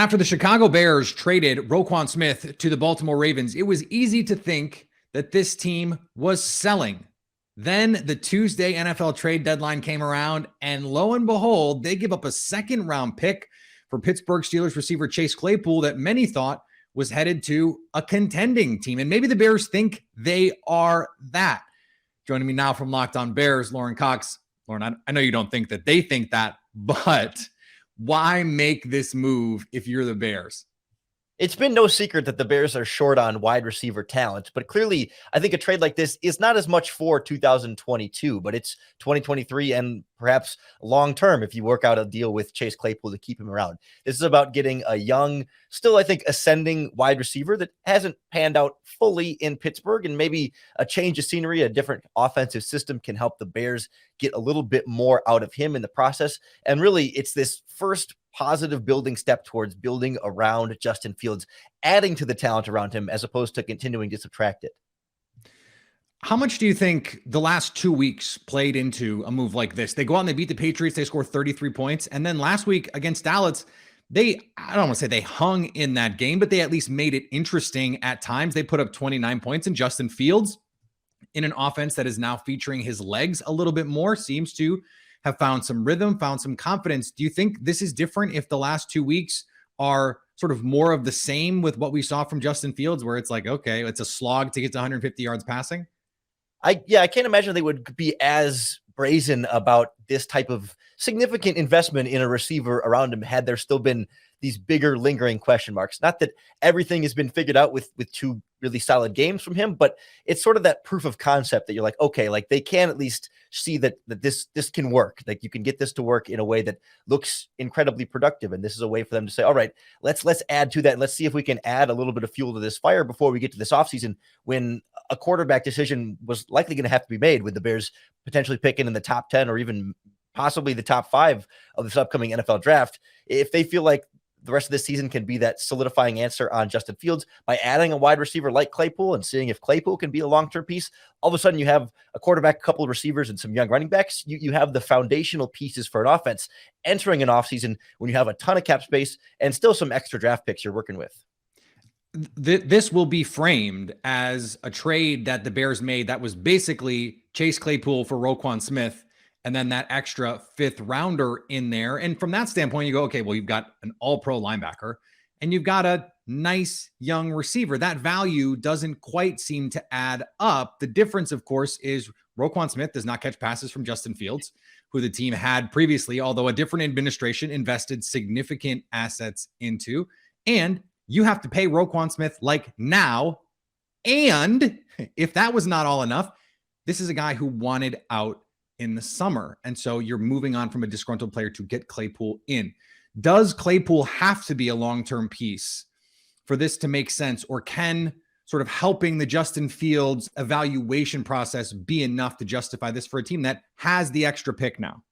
After the Chicago Bears traded Roquan Smith to the Baltimore Ravens, it was easy to think that this team was selling. Then the Tuesday NFL trade deadline came around, and lo and behold, they give up a second-round pick for Pittsburgh Steelers receiver Chase Claypool that many thought was headed to a contending team. And maybe the Bears think they are that. Joining me now from Locked On Bears, Lorin Cox. Lorin, I know you don't think that they think that, but why make this move if you're the Bears? It's been no secret that the Bears are short on wide receiver talent, but clearly I think a trade like this is not as much for 2022, but it's 2023 and perhaps long-term if you work out a deal with Chase Claypool to keep him around. This is about getting a young, still I think ascending wide receiver that hasn't panned out fully in Pittsburgh, and maybe a change of scenery, a different offensive system can help the Bears get a little bit more out of him in the process. And really it's this first positive building step towards building around Justin Fields, adding to the talent around him as opposed to continuing to subtract it. How much do you think the last 2 weeks played into a move like this? They go out and they beat the Patriots. They score 33 points. And then last week against Dallas, I don't want to say they hung in that game, but they at least made it interesting at times. They put up 29 points, and Justin Fields, in an offense that is now featuring his legs a little bit more, seems to have found some rhythm, found some confidence. Do you think this is different if the last 2 weeks are sort of more of the same with what we saw from Justin Fields, where it's like, okay, it's a slog to get to 150 yards passing? I can't imagine they would be as brazen about this type of significant investment in a receiver around him had there still been these bigger lingering question marks. Not that everything has been figured out with two really solid games from him, but it's sort of that proof of concept that you're like, okay, like they can at least see that this can work. Like you can get this to work in a way that looks incredibly productive. And this is a way for them to say, all right, let's add to that. Let's see if we can add a little bit of fuel to this fire before we get to this offseason, when a quarterback decision was likely going to have to be made, with the Bears potentially picking in the top 10 or even possibly the top 5 of this upcoming NFL draft. If they feel like the rest of this season can be that solidifying answer on Justin Fields by adding a wide receiver like Claypool and seeing if Claypool can be a long-term piece, all of a sudden you have a quarterback, a couple of receivers, and some young running backs. You have the foundational pieces for an offense entering an offseason when you have a ton of cap space and still some extra draft picks you're working with. This will be framed as a trade that the Bears made that was basically Chase Claypool for Roquan Smith, and then that extra 5th rounder in there. And from that standpoint, you go, okay, well, you've got an all-pro linebacker and you've got a nice young receiver. That value doesn't quite seem to add up. The difference, of course, is Roquan Smith does not catch passes from Justin Fields, who the team had previously, although a different administration invested significant assets into. And you have to pay Roquan Smith like now. And if that was not all enough, this is a guy who wanted out in the summer. And so you're moving on from a disgruntled player to get Claypool in. Does Claypool have to be a long-term piece for this to make sense? Or can sort of helping the Justin Fields evaluation process be enough to justify this for a team that has the extra pick now?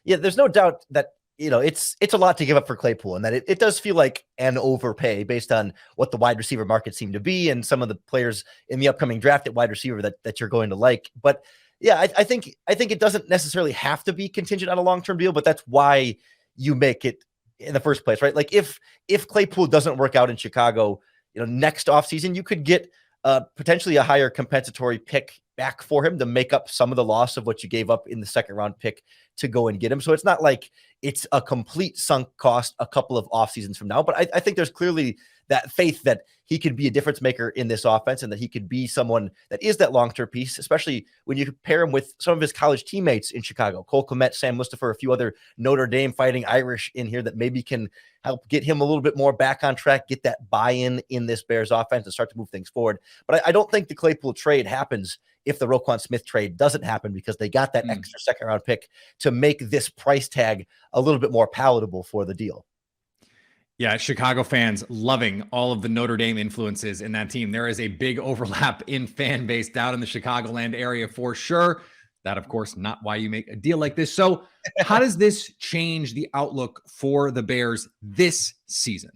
Yeah, there's no doubt that, it's a lot to give up for Claypool, and that it does feel like an overpay based on what the wide receiver market seemed to be and some of the players in the upcoming draft at wide receiver that you're going to like. But yeah, I think it doesn't necessarily have to be contingent on a long-term deal, but that's why you make it in the first place, right? Like if Claypool doesn't work out in Chicago, next offseason, you could get potentially a higher compensatory pick back for him to make up some of the loss of what you gave up in the second round pick to go and get him. So it's not like it's a complete sunk cost a couple of off seasons from now, but I think there's clearly that faith that he could be a difference maker in this offense and that he could be someone that is that long-term piece, especially when you pair him with some of his college teammates in Chicago, Cole Kmet, Sam Mustipher, a few other Notre Dame fighting Irish in here that maybe can help get him a little bit more back on track, get that buy-in in this Bears offense and start to move things forward. But I don't think the Claypool trade happens if the Roquan Smith trade doesn't happen, because they got that extra second round pick to make this price tag a little bit more palatable for the deal. Yeah, Chicago fans loving all of the Notre Dame influences in that team. There is a big overlap in fan base down in the Chicagoland area for sure. That, of course, not why you make a deal like this. So how does this change the outlook for the Bears this season?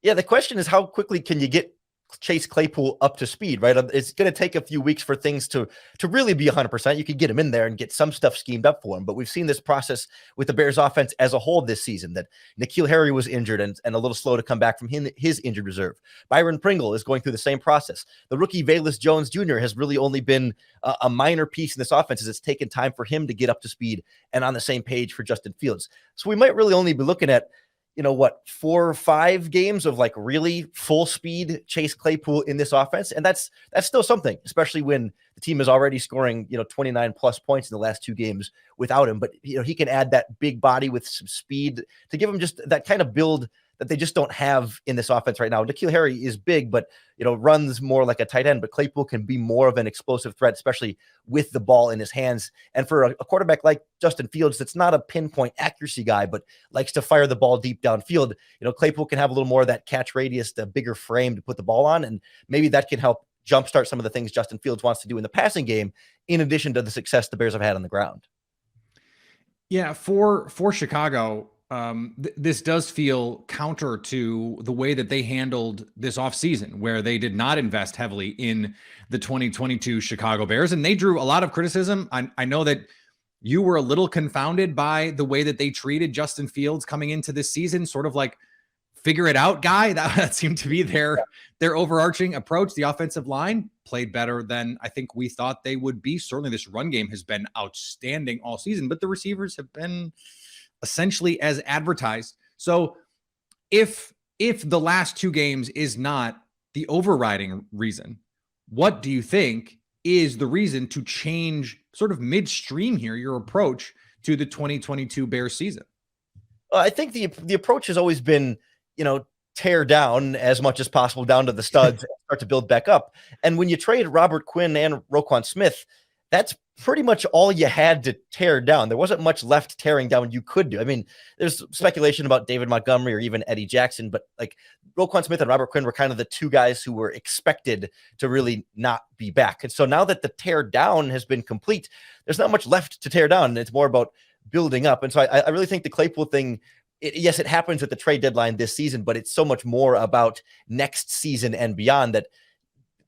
Yeah, the question is, how quickly can you get Chase Claypool up to speed, right? It's going to take a few weeks for things to really be 100%. You could get him in there and get some stuff schemed up for him. But we've seen this process with the Bears offense as a whole this season, that N'Keal Harry was injured and a little slow to come back from his injured reserve. Byron Pringle is going through the same process. The rookie Velus Jones Jr. has really only been a minor piece in this offense, as it's taken time for him to get up to speed and on the same page for Justin Fields. So we might really only be looking at 4 or 5 games of like really full speed Chase Claypool in this offense. And that's still something, especially when the team is already scoring, 29 plus points in the last 2 games without him. But, he can add that big body with some speed to give him just that kind of build that they just don't have in this offense right now. N'Keal Harry is big, but runs more like a tight end. But Claypool can be more of an explosive threat, especially with the ball in his hands. And for a quarterback like Justin Fields, that's not a pinpoint accuracy guy, but likes to fire the ball deep downfield, Claypool can have a little more of that catch radius, the bigger frame to put the ball on, and maybe that can help jumpstart some of the things Justin Fields wants to do in the passing game, in addition to the success the Bears have had on the ground. Yeah, for Chicago, this does feel counter to the way that they handled this offseason, where they did not invest heavily in the 2022 Chicago Bears. And they drew a lot of criticism. I know that you were a little confounded by the way that they treated Justin Fields coming into this season, sort of like figure it out guy. That seemed to be their overarching approach. The offensive line played better than I think we thought they would be. Certainly this run game has been outstanding all season, but the receivers have been essentially as advertised. So if the last 2 games is not the overriding reason, what do you think is the reason to change sort of midstream here your approach to the 2022 Bears season? I think the approach has always been, tear down as much as possible down to the studs and start to build back up. And when you trade Robert Quinn and Roquan Smith, that's pretty much all you had to tear down. There wasn't much left tearing down you could do. I mean, there's speculation about David Montgomery or even Eddie Jackson, but like Roquan Smith and Robert Quinn were kind of the 2 guys who were expected to really not be back. And so now that the tear down has been complete, there's not much left to tear down. It's more about building up. And so I really think the Claypool thing, yes, it happens at the trade deadline this season, but it's so much more about next season and beyond, that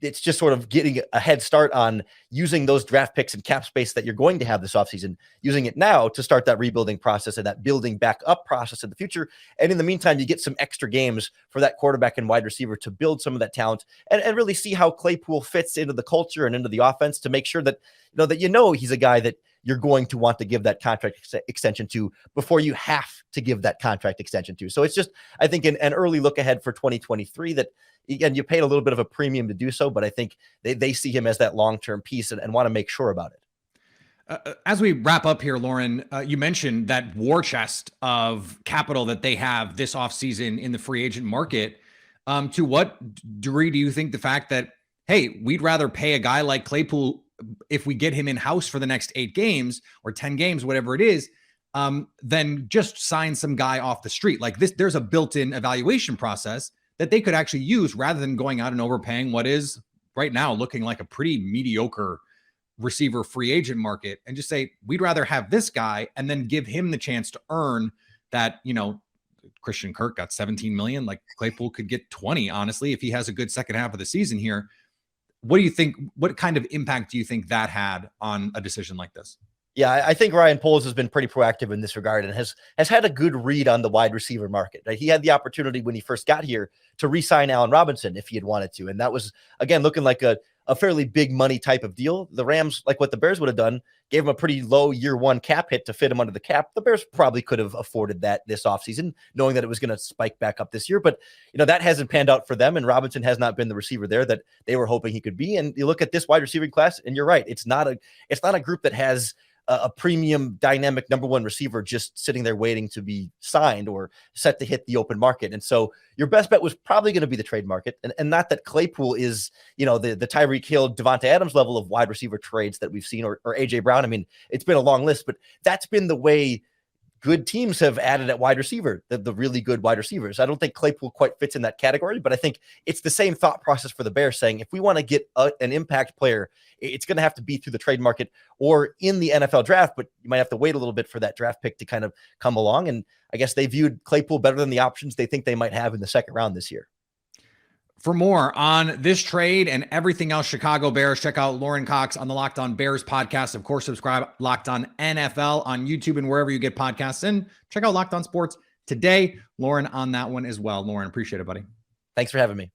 it's just sort of getting a head start on using those draft picks and cap space that you're going to have this offseason, using it now to start that rebuilding process and that building back up process in the future. And in the meantime, you get some extra games for that quarterback and wide receiver to build some of that talent and really see how Claypool fits into the culture and into the offense, to make sure that, he's a guy that you're going to want to give that contract extension to before you have to give that contract extension to. So it's just, I think, an early look ahead for 2023 that, again, you paid a little bit of a premium to do so, but I think they see him as that long-term piece and want to make sure about it. As we wrap up here, Lorin, you mentioned that war chest of capital that they have this offseason in the free agent market. To what degree do you think the fact that, hey, we'd rather pay a guy like Claypool if we get him in-house for the next 8 games or 10 games, whatever it is, than just sign some guy off the street? Like this, there's a built-in evaluation process that they could actually use rather than going out and overpaying what is right now looking like a pretty mediocre receiver free agent market, and just say, we'd rather have this guy and then give him the chance to earn that. Christian Kirk got 17 million. Like Claypool could get 20, honestly, if he has a good second half of the season here. What do you think? What kind of impact do you think that had on a decision like this? Yeah, I think Ryan Poles has been pretty proactive in this regard and has had a good read on the wide receiver market. He had the opportunity when he first got here to re-sign Allen Robinson if he had wanted to. And that was, again, looking like a fairly big money type of deal. The Rams, like what the Bears would have done, gave him a pretty low year 1 cap hit to fit him under the cap. The Bears probably could have afforded that this offseason, knowing that it was going to spike back up this year. But, that hasn't panned out for them. And Robinson has not been the receiver there that they were hoping he could be. And you look at this wide receiving class, and you're right. It's not a group that has a premium dynamic number 1 receiver just sitting there waiting to be signed or set to hit the open market. And so your best bet was probably going to be the trade market. And not that Claypool is, the Tyreek Hill, Devonta Adams level of wide receiver trades that we've seen, or AJ Brown. I mean, it's been a long list, but that's been the way good teams have added at wide receiver, the really good wide receivers. I don't think Claypool quite fits in that category, but I think it's the same thought process for the Bears, saying if we want to get an impact player, it's going to have to be through the trade market or in the NFL draft, but you might have to wait a little bit for that draft pick to kind of come along. And I guess they viewed Claypool better than the options they think they might have in the second round this year. For more on this trade and everything else Chicago Bears, check out Lorin Cox on the Locked On Bears podcast. Of course, subscribe Locked On NFL on YouTube and wherever you get podcasts. And check out Locked On Sports today. Lorin on that one as well. Lorin, appreciate it, buddy. Thanks for having me.